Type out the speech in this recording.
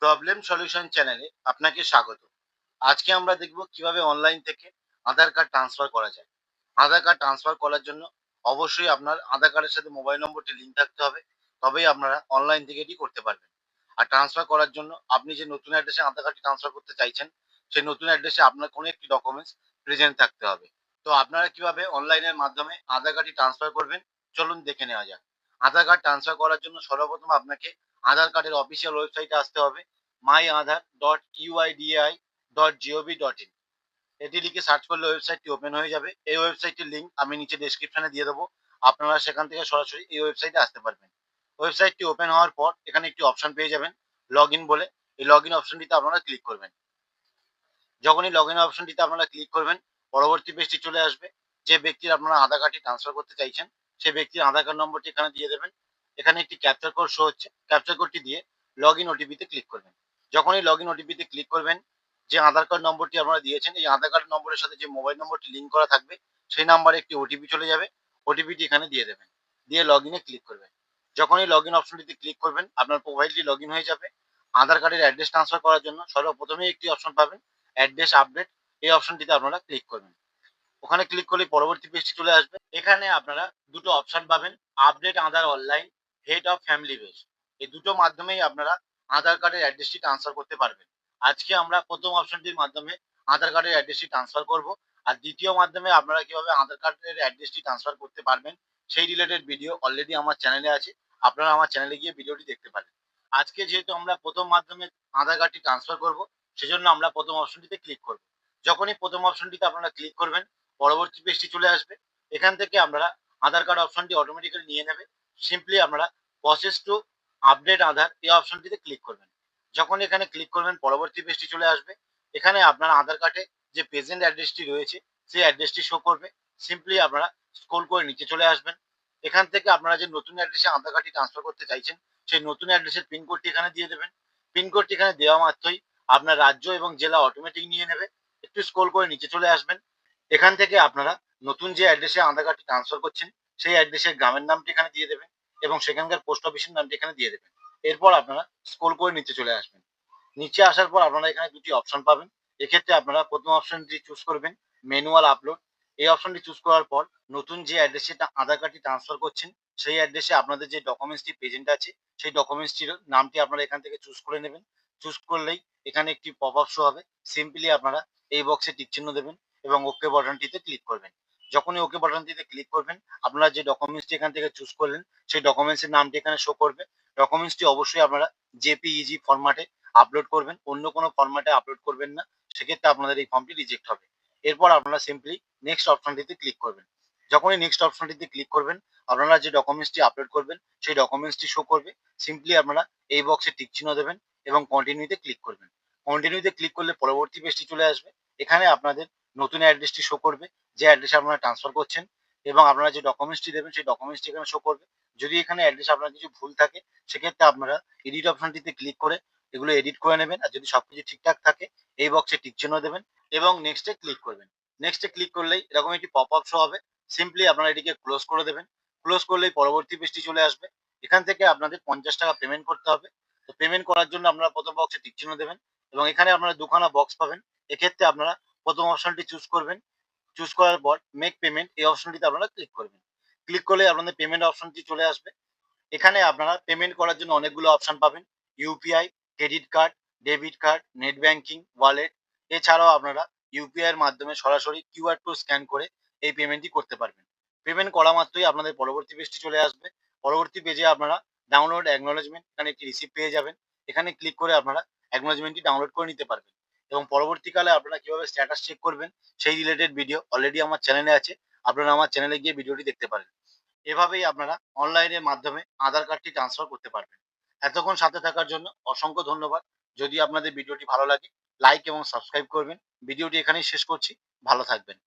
Problem solution চ্যানেলে আপনাকে স্বাগত। আজকে আমরা দেখব কিভাবে অনলাইন থেকে আধার কার্ড ট্রান্সফার করা যায়। আধার কার্ড ট্রান্সফার করার জন্য অবশ্যই আপনার আধার কার্ডের সাথে মোবাইল নম্বরটি লিঙ্ক থাকতে হবে। তবেই আপনারা অনলাইন থেকে এটি করতে পারবেন। আর ট্রান্সফার করার জন্য আপনি যে নতুন অ্যাড্রেসে আধার কার্ডটি ট্রান্সফার করতে চাইছেন, সেই নতুন অ্যাড্রেসে আপনার কোনো একটি ডকুমেন্টস প্রেজেন্ট থাকতে হবে। তো আপনারা কিভাবে অনলাইনের মাধ্যমে আধার কার্ডটি ট্রান্সফার করবেন, চলুন দেখে নেওয়া যাক। আধার কার্ড ট্রান্সফার করার জন্য সর্বপ্রথম আপনাকে আধার কার্ডের অফিসিয়াল ওয়েবসাইটে আসতে হবে myaadhar.uidi.gov.in। এটি লিখে সার্চ করলে ওয়েবসাইটটি ওপেন হয়ে যাবে। এই ওয়েবসাইটটির লিঙ্ক আমি নিচে ডেসক্রিপশনে দিয়ে দেবো। আপনারা সেখান থেকে সরাসরি এই ওয়েবসাইটে আসতে পারবেন। ওয়েবসাইটটি ওপেন হওয়ার পর এখানে একটি অপশন পেয়ে যাবেন লগ ইন বলে। এই লগ ইন অপশনটিতে আপনারা ক্লিক করবেন। যখনই লগ ইন অপশনটিতে আপনারা ক্লিক করবেন, পরবর্তী পেজটি চলে আসবে। যে ব্যক্তির আপনারা আধার কার্ডটি ট্রান্সফার করতে চাইছেন, সেই ব্যক্তির আধার কার্ড নম্বরটি এখানে দিয়ে দেবেন। এখানে একটি ক্যাপচার কোড শো হচ্ছে। ক্যাপচার কোডটি দিয়ে লগ ইন ওটিপিতে ক্লিক করবেন। যখনই লগ ইন ওটিপিতে ক্লিক করবেন, যে আধার কার্ড নম্বরটি আপনারা দিয়েছেন, এই আধার কার্ড নম্বরের সাথে যে মোবাইল নম্বরটি লিঙ্ক করা থাকবে, সেই নাম্বারে একটি ওটিপি চলে যাবে। ওটিপিটি এখানে দিয়ে দেবেন। দিয়ে লগ ইনে ক্লিক করবেন। যখনই লগ ইন অপশনটিতে ক্লিক করবেন, আপনার প্রোফাইলটি লগ ইন হয়ে যাবে। আধার কার্ডের অ্যাড্রেস ট্রান্সফার করার জন্য সর্বপ্রথমেই একটি অপশন পাবেন, অ্যাড্রেস আপডেট। এই অপশনটিতে আপনারা ক্লিক করবেন। ওখানে ক্লিক করলে পরবর্তী পেজটি চলে আসবে। এখানে আপনারা দুটো অপশন পাবেন, update Aadhaar online, head of family page. এই দুটো মাধ্যমেই আপনারা আধার কার্ডের অ্যাড্রেসটি ট্রান্সফার করতে পারবেন। আজকে আমরা প্রথম অপশনটির মাধ্যমে আধার কার্ডের অ্যাড্রেসটি ট্রান্সফার করব। আর দ্বিতীয় মাধ্যমে আপনারা কিভাবে আধার কার্ডের অ্যাড্রেসটি ট্রান্সফার করতে পারবেন, সেই রিলেটেড ভিডিও অলরেডি আমার চ্যানেলে আছে। আপনারা আমার চ্যানেলে গিয়ে ভিডিওটি দেখতে পারেন। আজকে যেহেতু আমরা প্রথম মাধ্যমে আধার কার্ডটি ট্রান্সফার করব, সেজন্য আমরা প্রথম অপশনটিতে ক্লিক করব। যখনই প্রথম অপশনটিতে আপনারা ক্লিক করবেন, পরবর্তী পেজটি চলে আসবে। এখান থেকে আপনারা আধার কার্ড অপশনটি অটোমেটিক্যালি নিয়ে নেবে। সিম্পলি আপনারা প্রসেস টু আপডেট আধার এই অপশনটিতে ক্লিক করবেন। যখন এখানে ক্লিক করবেন, পরবর্তী পেজটি চলে আসবে। এখানে আপনার আধার কার্ডে যে প্রেজেন্ট অ্যাড্রেসটি রয়েছে, সেই অ্যাড্রেসটি শো করবে। সিম্পলি আপনারা স্ক্রল করে নিচে চলে আসবেন। এখান থেকে আপনারা যে নতুন অ্যাড্রেসে আধার কার্ডটি ট্রান্সফার করতে চাইছেন, সেই নতুন অ্যাড্রেসের পিনকোডটি এখানে দিয়ে দেবেন। পিনকোডটি এখানে দেওয়া মাত্রই আপনার রাজ্য এবং জেলা অটোমেটিক নিয়ে নেবে। একটু স্ক্রল করে নিচে চলে আসবেন। এখান থেকে আপনারা নতুন যে অ্যাড্রেসে আধার কার্ডটি ট্রান্সফার করছেন, সেই অ্যাড্রেসের গ্রামের নামটি এখানে দিয়ে দেবেন এবং সেখানকার পোস্ট অফিসের নামটি এখানে দিয়ে দেবেন। এরপর আপনারা স্ক্রল করে নিচে চলে আসবেন। নিচে আসার পর আপনারা এখানে দুটি অপশন পাবেন। এক্ষেত্রে আপনারা প্রথম অপশনটি চুজ করবেন, ম্যানুয়াল আপলোড। এই অপশনটি চুজ করার পর নতুন যে অ্যাড্রেসে আধার কার্ডটি ট্রান্সফার করছেন, সেই অ্যাড্রেসে আপনাদের যে ডকুমেন্টসটি প্রেজেন্ট আছে, সেই ডকুমেন্টসটির নামটি আপনারা এখান থেকে চুজ করে নেবেন। চুজ করলেই এখানে একটি পপ আপ শো হবে। সিম্পলি আপনারা এই বক্সে টিক চিহ্ন দেবেন এবং ওকে বাটনটিতে ক্লিক করবেন। যখনই ওকে বাটনটিতে ক্লিক করবেন, আপনারা যে ডকুমেন্টসটি এখান থেকে চুজ করলেন, সেই ডকুমেন্টসের নামটি এখানে শো করবে। ডকুমেন্টসটি অবশ্যই আপনারা জেপিইজি ফরম্যাটে আপলোড করবেন, অন্য কোনো ফরম্যাটে আপলোড করবেন না। সেক্ষেত্রে আপনাদের এই ফর্মটি রিজেক্ট হবে। এরপর আপনারা সিম্পলি নেক্সট অপশনটিতে ক্লিক করবেন। যখনই নেক্সট অপশনটিতে ক্লিক করবেন, আপনারা যে ডকুমেন্টসটি আপলোড করবেন, সেই ডকুমেন্টসটি শো করবে। সিম্পলি আপনারা এই বক্সে টিক চিহ্ন দেবেন এবং কন্টিনিউতে ক্লিক করবেন। কন্টিনিউতে ক্লিক করলে পরবর্তী পেজটি চলে আসবে। এখানে আপনাদের নতুন অ্যাড্রেসটি শো করবে, যে অ্যাড্রেসে আপনারা ট্রান্সফার করছেন, এবং আপনারা যে ডকুমেন্টসটি দেবেন, সেই ডকুমেন্টসটি এখানে শো করবে। যদি এখানে অ্যাড্রেস আপনার কিছু ভুল থাকে, সেক্ষেত্রে আপনারা এডিট অপশনটিতে ক্লিক করে এগুলো এডিট করে নেবেন। আর যদি সবকিছু ঠিকঠাক থাকে, এই বক্সে টিক চিহ্ন দেবেন এবং নেক্সটে ক্লিক করবেন। নেক্সটে ক্লিক করলেই এরকম একটি পপ আপ শো হবে। সিম্পলি আপনারা এটিকে ক্লোজ করে দেবেন। ক্লোজ করলেই পরবর্তী পেজটি চলে আসবে। এখান থেকে আপনাদের 50 টাকা পেমেন্ট করতে হবে। তো পেমেন্ট করার জন্য আপনারা প্রথম বক্সে টিক চিহ্ন দেবেন এবং এখানে আপনারা দুখানা বক্স পাবেন। এক্ষেত্রে আপনারা প্রথম অপশনটি চুজ করবেন। চুজ করার পর মেক পেমেন্ট এই অপশনটিতে আপনারা ক্লিক করবেন। ক্লিক করলে আপনাদের পেমেন্ট অপশনটি চলে আসবে। এখানে আপনারা পেমেন্ট করার জন্য অনেকগুলো অপশন পাবেন, UPI, credit card, debit card, net banking, wallet. এছাড়াও আপনারা ইউপিআই এর মাধ্যমে সরাসরি কিউআর কোড স্ক্যান করে এই পেমেন্টটি করতে পারবেন। পেমেন্ট করা মাত্রই আপনাদের পরবর্তী পেজটি চলে আসবে। পরবর্তী পেজে আপনারা ডাউনলোড অ্যাকনলেজমেন্ট, এখানে একটি রিসিপ্ট পেয়ে যাবেন। এখানে ক্লিক করে আপনারা অ্যাকনলেজমেন্টটি ডাউনলোড করে নিতে পারবেন এবং পরবর্তীকালে আপনারা কিভাবে স্ট্যাটাস চেক করবেন, সেই রিলেটেড ভিডিও অলরেডি আমার চ্যানেলে আছে। আপনারা আমার চ্যানেলে গিয়ে ভিডিওটি দেখতে পারেন। এভাবেই আপনারা অনলাইনের মাধ্যমে আধার কার্ডটি ট্রান্সফার করতে পারবেন। এতক্ষণ সাথে থাকার জন্য অসংখ্য ধন্যবাদ। যদি আপনাদের ভিডিওটি ভালো লাগে, লাইক এবং সাবস্ক্রাইব করবেন। ভিডিওটি এখানেই শেষ করছি। ভালো থাকবেন।